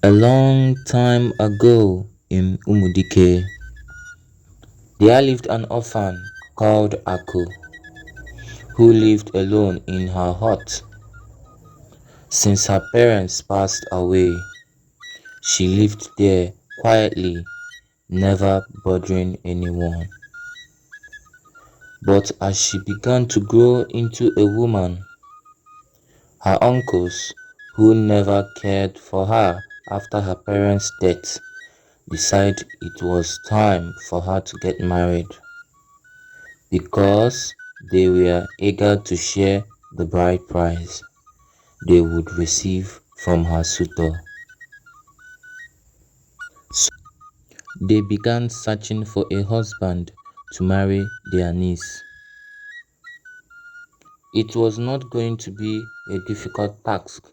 A long time ago in Umudike, there lived an orphan called Aku, who lived alone in her hut. Since her parents passed away, she lived there quietly, never bothering anyone. But as she began to grow into a woman, her uncles, who never cared for her after her parents' death, decided it was time for her to get married because they were eager to share the bride price they would receive from her suitor. So they began searching for a husband to marry their niece. It was not going to be a difficult task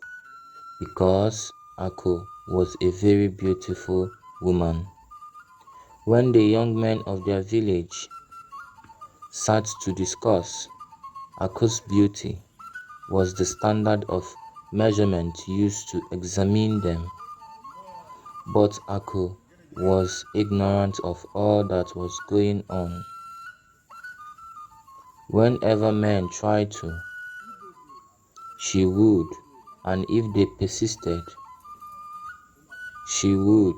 because Ako was a very beautiful woman. When the young men of their village sat to discuss, Ako's beauty was the standard of measurement used to examine them. But Ako was ignorant of all that was going on. Whenever men tried to, she would, and if they persisted, she would.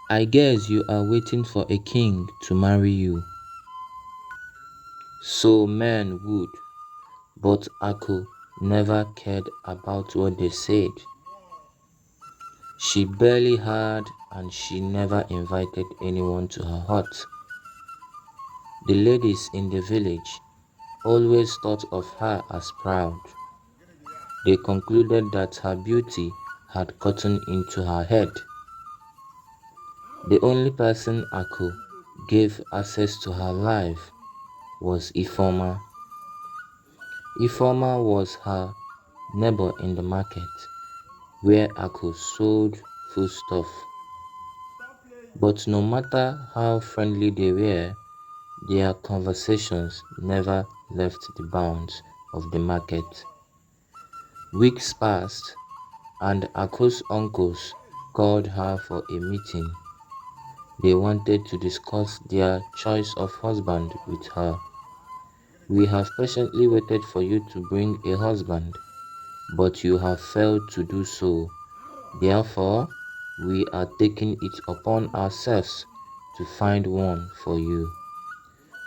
I guess you are waiting for a king to marry you. So men would, but Ako never cared about what they said. She barely heard and she never invited anyone to her hut. The ladies in the village always thought of her as proud. They concluded that her beauty had gotten into her head. The only person Ako gave access to her life was Ifoma. Ifoma was her neighbor in the market where Ako sold foodstuff. But no matter how friendly they were, their conversations never left the bounds of the market. Weeks passed, and Ako's uncles called her for a meeting. They wanted to discuss their choice of husband with her. We have patiently waited for you to bring a husband, but you have failed to do so. Therefore, we are taking it upon ourselves to find one for you.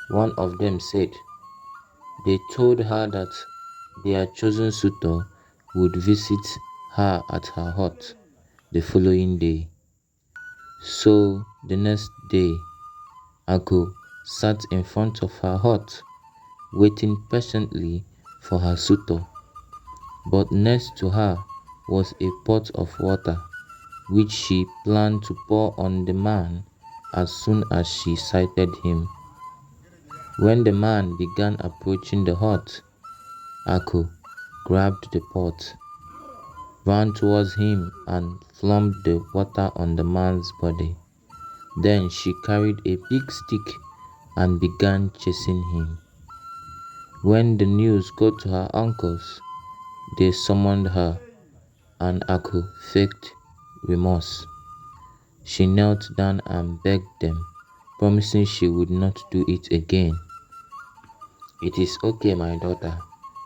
One of them said. They told her that their chosen suitor would visit her at her hut the following day. So the next day, Ako sat in front of her hut, waiting patiently for her suitor. But next to her was a pot of water, which she planned to pour on the man as soon as she sighted him. When the man began approaching the hut, Ako grabbed the pot, ran towards him, and flung the water on the man's body. Then she carried a big stick and began chasing him. When the news got to her uncles, they summoned her, and Ako faked remorse. She knelt down and begged them, promising she would not do it again. "It is okay, my daughter,"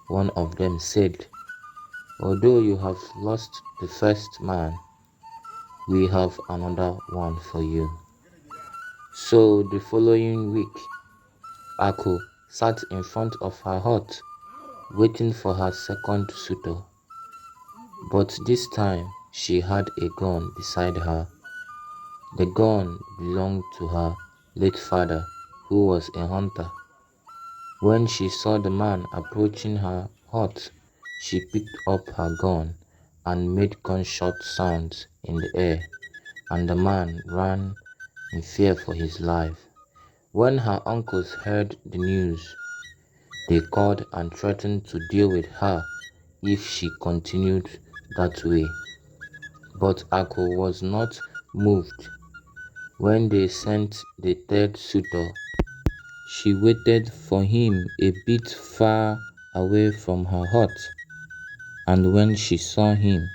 one of them said. "Although you have lost the first man, we have another one for you." So the following week, Ako sat in front of her hut, waiting for her second suitor. But this time, she had a gun beside her. The gun belonged to her late father, who was a hunter. When she saw the man approaching her hut, she picked up her gun and made gunshot sounds in the air, and the man ran in fear for his life. When her uncles heard the news, they called and threatened to deal with her if she continued that way. But Ako was not moved. When they sent the third suitor, she waited for him a bit far away from her hut, and when she saw him,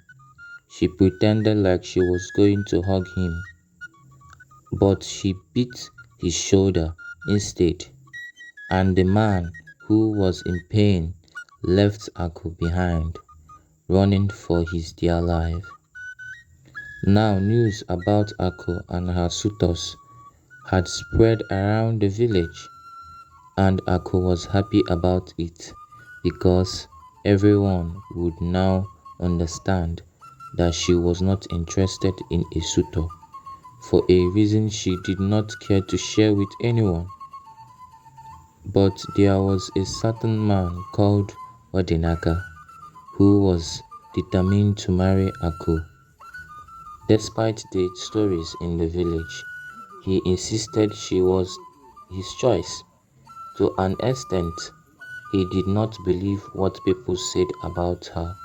She pretended like she was going to hug him, but she bit his shoulder instead, and the man, who was in pain, left Aku behind, running for his dear life. Now news about Aku and her suitors had spread around the village, and Aku was happy about it because everyone would now understand that she was not interested in a suitor for a reason she did not care to share with anyone. But there was a certain man called Odinaka who was determined to marry Aku. Despite the stories in the village, he insisted she was his choice. To an extent, he did not believe what people said about her,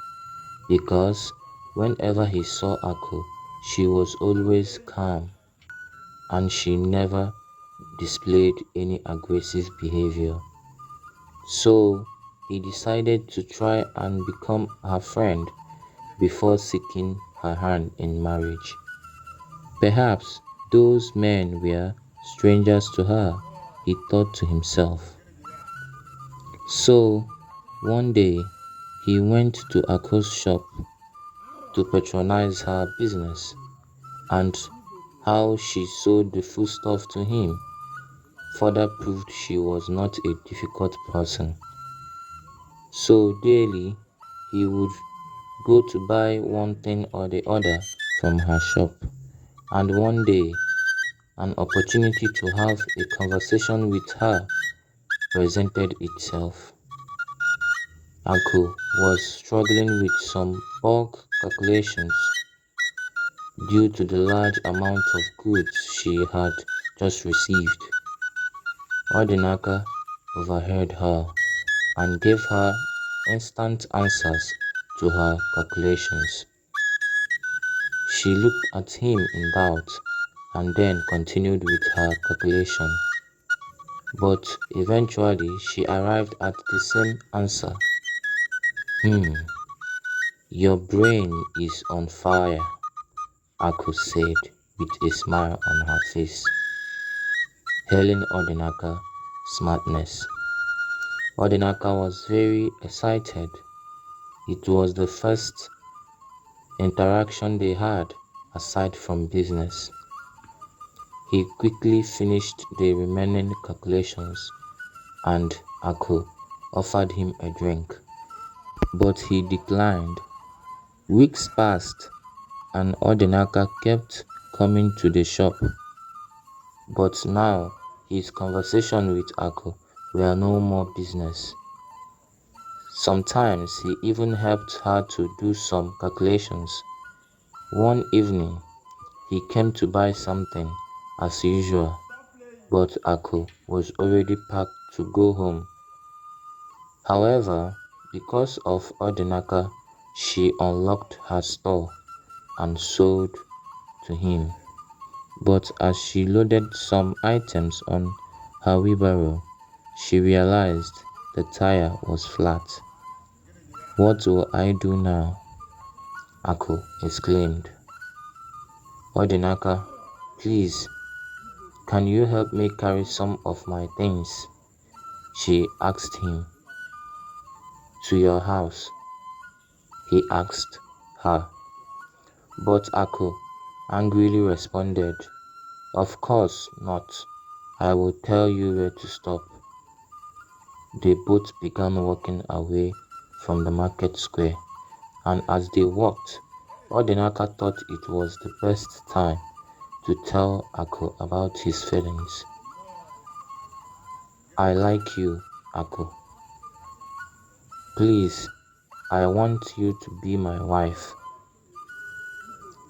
because whenever he saw Aku, she was always calm and she never displayed any aggressive behavior. So he decided to try and become her friend before seeking her hand in marriage. Perhaps those men were strangers to her, he thought to himself. So one day he went to Aku's shop to patronize her business, and how she sold the foodstuff to him further proved she was not a difficult person. So daily he would go to buy one thing or the other from her shop, and one day an opportunity to have a conversation with her presented itself. Aku was struggling with some bulk calculations due to the large amount of goods she had just received. Odinaka overheard her and gave her instant answers to her calculations. She looked at him in doubt and then continued with her calculation. But eventually she arrived at the same answer. Hmm, your brain is on fire, Aku said with a smile on her face, hailing Odinaka's smartness. Odinaka was very excited. It was the first interaction they had aside from business. He quickly finished the remaining calculations and Aku offered him a drink, but he declined. Weeks passed and Odinaka kept coming to the shop, but now his conversation with Aku were no more business. Sometimes he even helped her to do some calculations. One evening, he came to buy something as usual, but Aku was already packed to go home. However, because of Odinaka, she unlocked her store and sold to him. But as she loaded some items on her wheelbarrow, she realized the tire was flat. What will I do now? Aku exclaimed. Odinaka, please, can you help me carry some of my things? She asked him. To your house? He asked her. But Aku angrily responded, of course not. I will tell you where to stop. They both began walking away from the market square, and as they walked, Odinaka thought it was the best time to tell Aku about his feelings. I like you, Aku. Please, I want you to be my wife.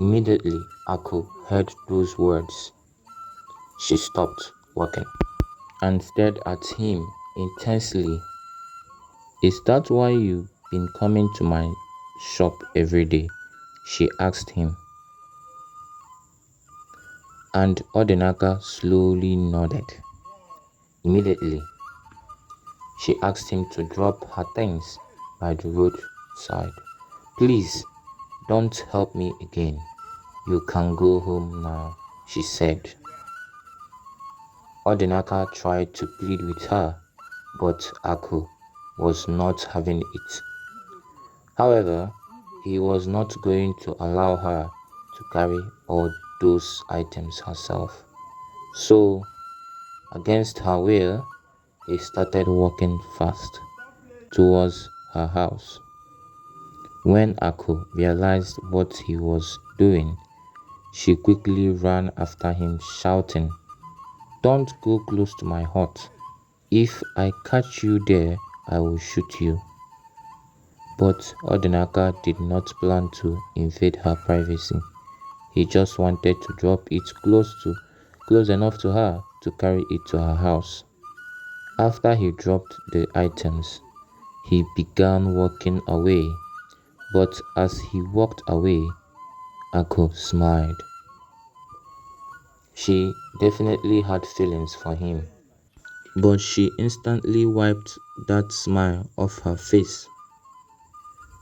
Immediately, Aku heard those words. She stopped walking and stared at him intensely. Is that why you've been coming to my shop every day? She asked him. And Odinaka slowly nodded. Immediately, she asked him to drop her things by the roadside. Please, Don't help me again. You can go home now, she said. Odinaka tried to plead with her, but Aku was not having it. However, he was not going to allow her to carry all those items herself. So, against her will, he started walking fast towards her house. When Aku realized what he was doing, she quickly ran after him, shouting, "Don't go close to my hut. If I catch you there, I will shoot you." But Odinaka did not plan to invade her privacy. He just wanted to drop it close enough to her to carry it to her house. After he dropped the items, he began walking away. But as he walked away, Ako smiled. She definitely had feelings for him, but she instantly wiped that smile off her face.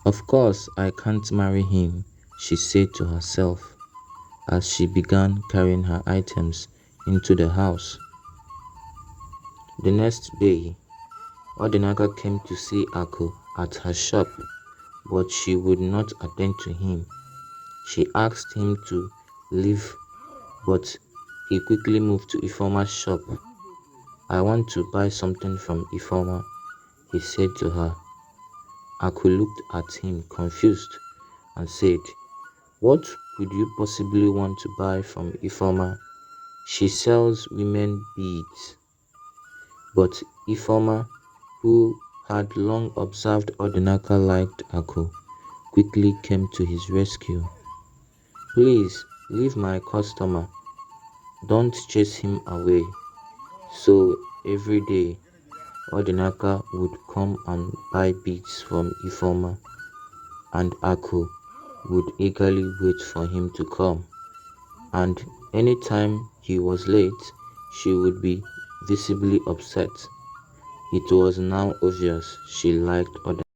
"Of course I can't marry him," she said to herself as she began carrying her items into the house. The next day, Odinaka came to see Ako at her shop, but she would not attend to him. She asked him to leave, but he quickly moved to Ifoma's shop. "I want to buy something from Ifoma," he said to her. Aku looked at him confused and said, "What could you possibly want to buy from Ifoma? She sells women beads." But Ifoma, who had long observed Odinaka liked Aku, quickly came to his rescue. "Please, leave my customer. Don't chase him away." So every day, Odinaka would come and buy beads from Ifoma, and Aku would eagerly wait for him to come. And anytime he was late, she would be visibly upset. It was now obvious she liked Odinaka.